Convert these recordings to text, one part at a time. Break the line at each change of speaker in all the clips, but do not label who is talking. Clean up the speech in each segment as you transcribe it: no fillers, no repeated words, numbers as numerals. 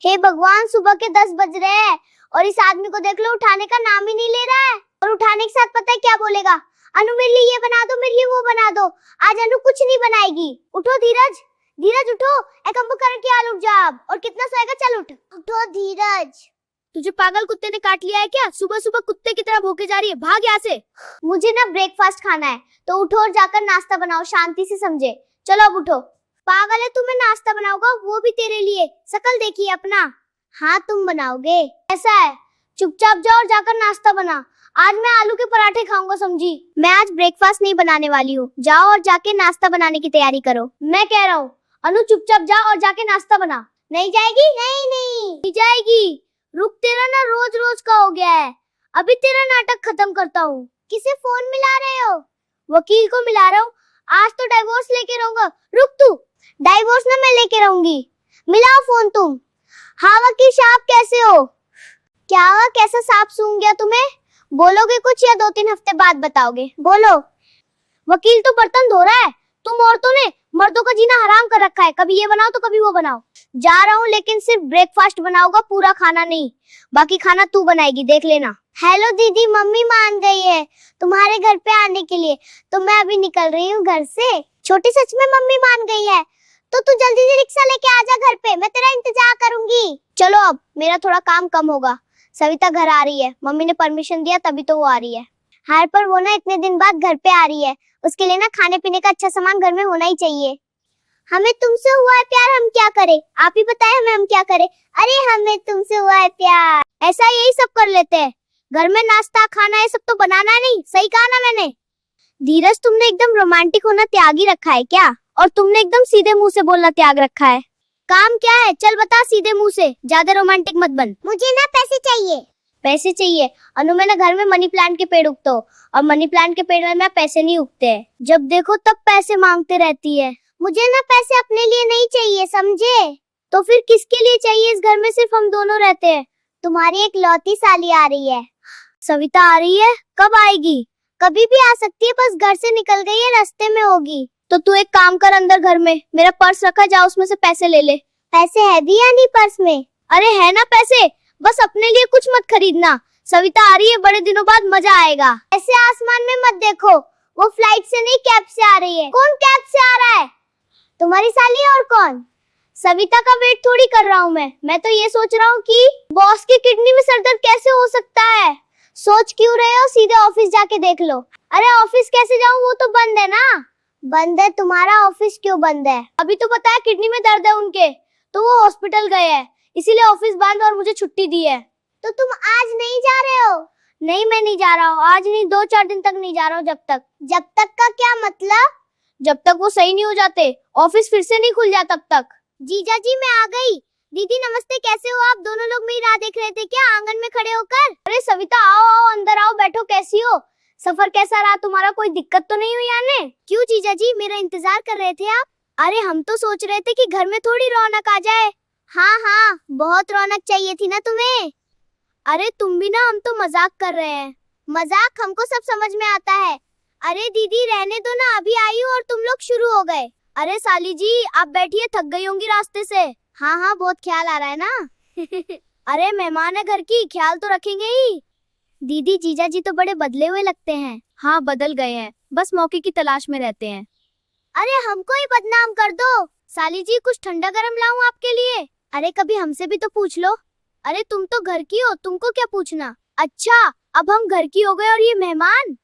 हे भगवान, सुबह के 10 बज रहे हैं और इस आदमी को देख लो, उठाने का नाम ही नहीं ले रहा है। और उठाने के साथ पता है क्या बोलेगा? अनु मेरे लिए ये बना दो, मेरे लिए वो बना दो। आज अनु कुछ नहीं बनाएगी। उठो धीरज, धीरज उठो। ए कुंभकर्ण की आल उठ जा अब। और कितना सोएगा? चल उठ। उठो धीरज। तुझे पागल कुत्ते ने काट लिया है क्या? सुबह सुबह कुत्ते की तरह भौंके जा रही है, भाग यहाँ से। मुझे ना ब्रेकफास्ट खाना है, तो उठो और जाकर नाश्ता बनाओ, शांति से समझे। चलो अब उठो। पागल है, तुम्हें नाश्ता बनाऊंगा, वो भी तेरे लिए। शकल देखिए अपना। हाँ तुम बनाओगे? ऐसा है, चुपचाप जाओ और जाकर नाश्ता बना। आज मैं आलू के पराठे खाऊंगा, समझी? मैं आज ब्रेकफास्ट नहीं बनाने वाली हूँ। जाओ और जाके नाश्ता बनाने की तैयारी करो। मैं कह रहा हूँ अनु, चुपचाप जा और जाके नाश्ता बना। नहीं जाएगी? नहीं नहीं नहीं जाएगी। रुक, तेरा ना रोज रोज का हो गया है। अभी तेरा नाटक खत्म करता हूँ। किसे फोन मिला रहे हो? वकील को मिला रहा हूँ। आज तो डाइवोर्स लेके रहूंगा। रुक तू, डाइवोर्स ना मैं लेके रहूंगी। मिलाओ फोन तुम। हाँ वकील साहब, कैसे हो? क्या हुआ, कैसा सांप सूंघ गया तुम्हें? बोलोगे कुछ या 2-3 हफ्ते बाद बताओगे? बोलो। वकील तो बर्तन धो रहा है। तुम औरतों ने मर्दों का जीना हराम कर रखा है। कभी ये बनाओ तो कभी वो बनाओ। जा रहा हूँ, लेकिन सिर्फ ब्रेकफास्ट बनाऊंगा, पूरा खाना नहीं। बाकी खाना तू बनाएगी, देख लेना। हेलो दीदी, मम्मी मान गई है तुम्हारे घर पे आने के लिए, तो मैं अभी निकल रही हूँ घर से। छोटी, सच में मम्मी मान गई है? तो तू जल्दी से रिक्शा लेके आ जा घर पे, मैं तेरा इंतजार करूंगी। चलो अब मेरा थोड़ा काम कम होगा। सविता घर आ रही है, मम्मी ने परमिशन दिया तभी तो वो आ रही है। हार पर वो ना इतने दिन बाद घर पे आ रही है, उसके लिए ना खाने पीने का अच्छा सामान घर में होना ही चाहिए। हमें तुमसे हुआ है प्यार, हम क्या करें? आप ही बताएं हमें, हम क्या करें? अरे हमें तुमसे हुआ है प्यार, ऐसा यही सब कर लेते हैं। घर में नाश्ता खाना ये सब तो बनाना नहीं। सही कहा ना मैंने? धीरज, तुमने एकदम रोमांटिक होना त्याग ही रखा है क्या? और तुमने एकदम सीधे मुंह से बोलना त्याग रखा है। काम क्या है? चल बता सीधे मुंह से, ज्यादा रोमांटिक मत बन। मुझे ना पैसे चाहिए। पैसे चाहिए? अनु, मैंने घर में मनी प्लांट के पेड़ उगते हो, और मनी प्लांट के पेड़ में ना पैसे नहीं उगते हैं। जब देखो तब पैसे मांगते रहती है। मुझे ना पैसे अपने लिए नहीं चाहिए, समझे? तो फिर किसके लिए चाहिए? इस घर में सिर्फ हम दोनों रहते हैं। तुम्हारी एक लौती साली आ रही है। सविता आ रही है? कब आएगी? कभी भी आ सकती है, बस घर से निकल गई है, रास्ते में होगी। तो तू एक काम कर, अंदर घर में मेरा पर्स रखा, जा उसमें से पैसे ले ले। पैसे है भी या नहीं पर्स में? अरे है ना पैसे, बस अपने लिए कुछ मत खरीदना। सविता आ रही है, बड़े दिनों बाद मजा आएगा। ऐसे आसमान में मत देखो, वो फ्लाइट से नहीं कैब से आ रही है। कौन कैब से आ रहा है? तुम्हारी साली और कौन? सविता का वेट थोड़ी कर रहा हूँ मैं तो ये सोच रहा हूँ कि बॉस की किडनी में सरदर्द कैसे हो सकता है। सोच क्यों रहे हो? सीधे ऑफिस जाके देख लो। अरे ऑफिस कैसे जाऊँ, वो तो बंद है ना। बंद है? तुम्हारा ऑफिस क्यों बंद है? अभी तो पता है किडनी में दर्द है उनके, तो वो हॉस्पिटल गए हैं, इसीलिए ऑफिस बंद और मुझे छुट्टी दी है। तो तुम आज नहीं जा रहे हो? नहीं मैं नहीं जा रहा हूँ, आज नहीं, 2-4 दिन तक नहीं जा रहा हूँ। जब तक का क्या मतलब? जब तक वो सही नहीं हो जाते, ऑफिस फिर से नहीं खुल जाता तब तक। जीजा जी मैं आ गई। दीदी नमस्ते, कैसे हो आप? दोनों लोग मेरी राह देख रहे थे क्या आंगन में खड़े होकर? अरे सविता आओ आओ, अंदर आओ, बैठो। कैसी हो? सफर कैसा रहा तुम्हारा? कोई दिक्कत तो नहीं हुई आने? क्यों जीजा जी, मेरा इंतजार कर रहे थे आप? अरे हम तो सोच रहे थे कि घर में थोड़ी रौनक आ जाए। हाँ हाँ, बहुत रौनक चाहिए थी ना तुम्हें। अरे तुम भी ना, हम तो मजाक कर रहे हैं। मजाक हमको सब समझ में आता है। अरे दीदी रहने दो ना, अभी आई हूँ और तुम लोग शुरू हो गए। अरे साली जी आप बैठिए, थक गई होंगी रास्ते से। हाँ हाँ, बहुत ख्याल आ रहा है ना। अरे मेहमान है घर की, ख्याल तो रखेंगे ही। दीदी जीजा जी तो बड़े बदले हुए लगते हैं।
हाँ बदल गए हैं, बस मौके की तलाश में रहते हैं।
अरे हमको ही बदनाम कर दो। साली जी कुछ ठंडा गरम लाऊं आपके लिए? अरे कभी हमसे भी तो पूछ लो। अरे तुम तो घर की हो, तुमको क्या पूछना। अच्छा अब हम घर की हो गए और ये मेहमान।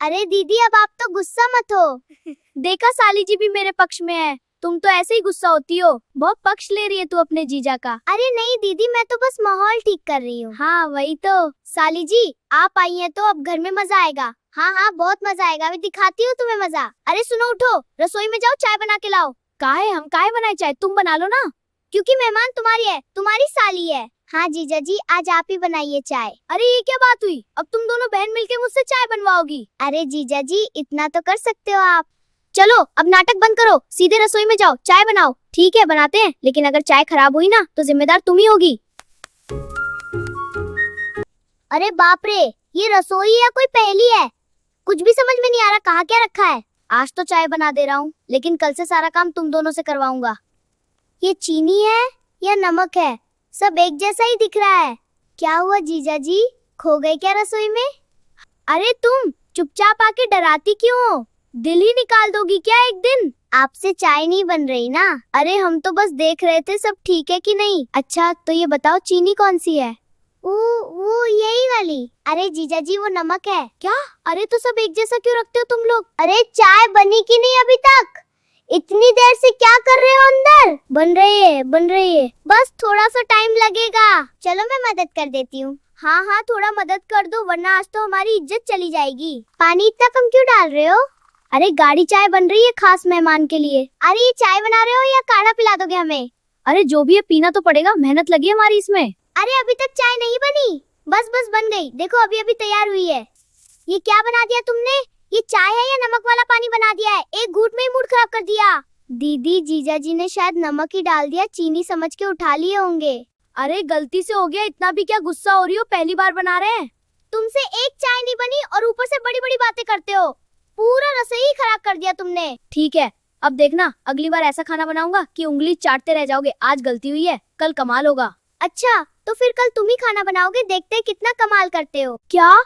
अरे दीदी अब आप तो गुस्सा मत हो।
देखा, साली जी भी मेरे पक्ष में है। तुम तो ऐसे ही गुस्सा होती हो, बहुत पक्ष ले रही है तू अपने जीजा का।
अरे नहीं दीदी, मैं तो बस माहौल ठीक कर रही हूँ।
हाँ वही तो।
साली जी आप आई हैं तो अब घर में मजा आएगा। हाँ हाँ बहुत मजा आएगा, मैं दिखाती हूँ तुम्हें मजा। अरे सुनो, उठो रसोई में जाओ, चाय बना के लाओ।
काहे हम काहे बनाए चाय? तुम बना लो ना।
क्योंकि मेहमान तुम्हारी है, तुम्हारी साली है। हाँ जीजा जी आज आप ही बनाइए चाय।
अरे ये क्या बात हुई? अब तुम दोनों बहन मिलके मुझसे चाय बनवाओगी?
अरे जीजा जी इतना तो कर सकते हो आप।
चलो अब नाटक बंद करो, सीधे रसोई में जाओ, चाय बनाओ। ठीक है बनाते हैं, लेकिन अगर चाय खराब हुई ना तो जिम्मेदार तुम ही होगी।
अरे बाप रे, ये रसोई या कोई पहेली है? कुछ भी समझ में नहीं आ रहा, कहाँ क्या रखा है।
आज तो चाय बना दे रहा हूँ, लेकिन कल से सारा काम तुम दोनों से करवाऊंगा।
ये चीनी है या नमक है? सब एक जैसा ही दिख रहा है। क्या हुआ जीजा जी, खो गए क्या रसोई में?
अरे तुम चुपचाप आके डराती क्यों हो? दिल ही निकाल दोगी क्या एक दिन?
आपसे चाय नहीं बन रही ना?
अरे हम तो बस देख रहे थे सब ठीक है कि नहीं। अच्छा तो ये बताओ चीनी कौन सी है?
वो यही वाली। अरे जीजा जी वो नमक है।
क्या? अरे तो सब एक जैसा क्यों रखते हो तुम लोग?
अरे चाय बनी कि नहीं अभी तक? इतनी देर से क्या कर रहे हो अंदर?
बन रही है।
बस थोड़ा सा टाइम लगेगा। चलो मैं मदद कर देती हूँ।
हाँ हाँ थोड़ा मदद कर दो वरना आज तो हमारी इज्जत चली जाएगी।
पानी इतना कम क्यों डाल रहे हो?
अरे गाढ़ी चाय बन रही है खास मेहमान के लिए।
अरे ये चाय बना रहे हो या काढ़ा पिला दोगे हमें?
अरे जो भी है पीना तो पड़ेगा, मेहनत लगी है हमारी इसमें।
अरे अभी तक चाय नहीं बनी। बस बन गई, देखो अभी अभी तैयार हुई है। ये क्या बना दिया तुमने? ये चाय है या नमक वाला पानी बना दिया है? एक घूंट में ही मूड खराब कर दिया।
दीदी जीजा जी ने शायद नमक ही डाल दिया, चीनी समझ के उठा लिए होंगे। अरे गलती से हो गया, इतना भी क्या गुस्सा हो रही हो, पहली बार बना रहे हैं।
तुमसे एक चाय नहीं बनी और ऊपर से बड़ी बड़ी बातें करते हो। पूरा रसोई ही खराब कर दिया तुमने।
ठीक है अब देखना अगली बार ऐसा खाना बनाऊंगा कि उंगली चाटते रह जाओगे। आज गलती हुई है, कल कमाल होगा।
अच्छा तो फिर कल तुम ही खाना बनाओगे, देखते हैं कितना कमाल करते हो।
क्या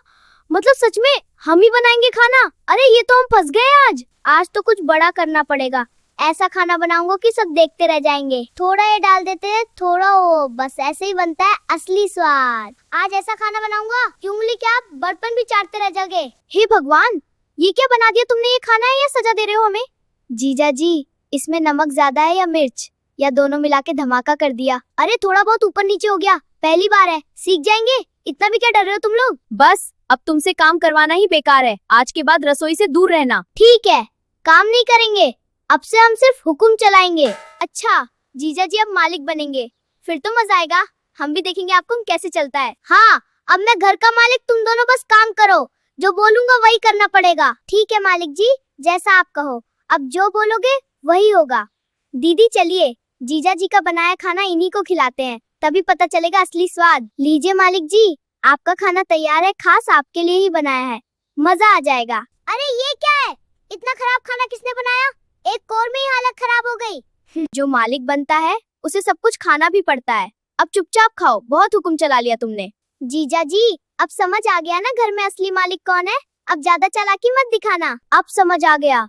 मतलब सच में हम ही बनाएंगे खाना? अरे ये तो हम फंस गए। आज तो कुछ बड़ा करना पड़ेगा।
ऐसा खाना बनाऊंगा कि सब देखते रह जाएंगे। थोड़ा ये डाल देते हैं, थोड़ा वो, बस ऐसे ही बनता है असली स्वाद। आज ऐसा खाना बनाऊंगा कि उंगली क्या बर्तन भी चाटते रह जाओगे।
हे भगवान, ये क्या बना दिया तुमने? ये खाना है या सजा दे रहे हो हमें? जीजा जी इसमें नमक ज्यादा है या मिर्च, या दोनों मिला के धमाका कर दिया?
अरे थोड़ा बहुत ऊपर नीचे हो गया, पहली बार है, सीख जाएंगे। इतना भी क्या डर रहे हो तुम लोग?
बस अब तुमसे काम करवाना ही बेकार है। आज के बाद रसोई से दूर रहना।
ठीक है, काम नहीं करेंगे, अब से हम सिर्फ हुक्म चलाएंगे।
अच्छा जीजा जी अब मालिक बनेंगे, फिर तो मजा आएगा। हम भी देखेंगे आपको कैसे चलता है।
हाँ अब मैं घर का मालिक, तुम दोनों बस काम करो, जो बोलूंगा वही करना पड़ेगा। ठीक है मालिक जी, जैसा आप कहो, अब जो बोलोगे वही होगा।
दीदी चलिए जीजा जी का बनाया खाना इन्हीं को खिलाते हैं, तभी पता चलेगा असली स्वाद।
लीजिए मालिक जी,
आपका खाना तैयार है, खास आपके लिए ही बनाया है, मजा आ जाएगा।
अरे ये क्या है? इतना खराब खाना किसने बनाया? एक कौर में ही हालत खराब हो गई।
जो मालिक बनता है उसे सब कुछ खाना भी पड़ता है। अब चुपचाप खाओ, बहुत हुक्म चला लिया तुमने।
जीजा जी अब समझ आ गया ना घर में असली मालिक कौन है? अब ज्यादा चालाकी मत दिखाना।
अब समझ आ गया,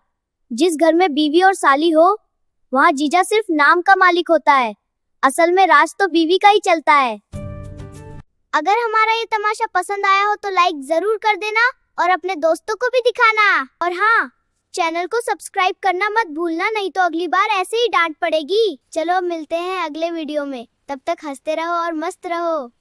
जिस घर में बीवी और साली हो वहाँ जीजा सिर्फ नाम का मालिक होता है, असल में राज तो बीवी का ही चलता है।
अगर हमारा ये तमाशा पसंद आया हो तो लाइक जरूर कर देना और अपने दोस्तों को भी दिखाना।
और हाँ, चैनल को सब्सक्राइब करना मत भूलना, नहीं तो अगली बार ऐसे ही डांट पड़ेगी। चलो मिलते हैं अगले वीडियो में, तब तक हंसते रहो और मस्त रहो।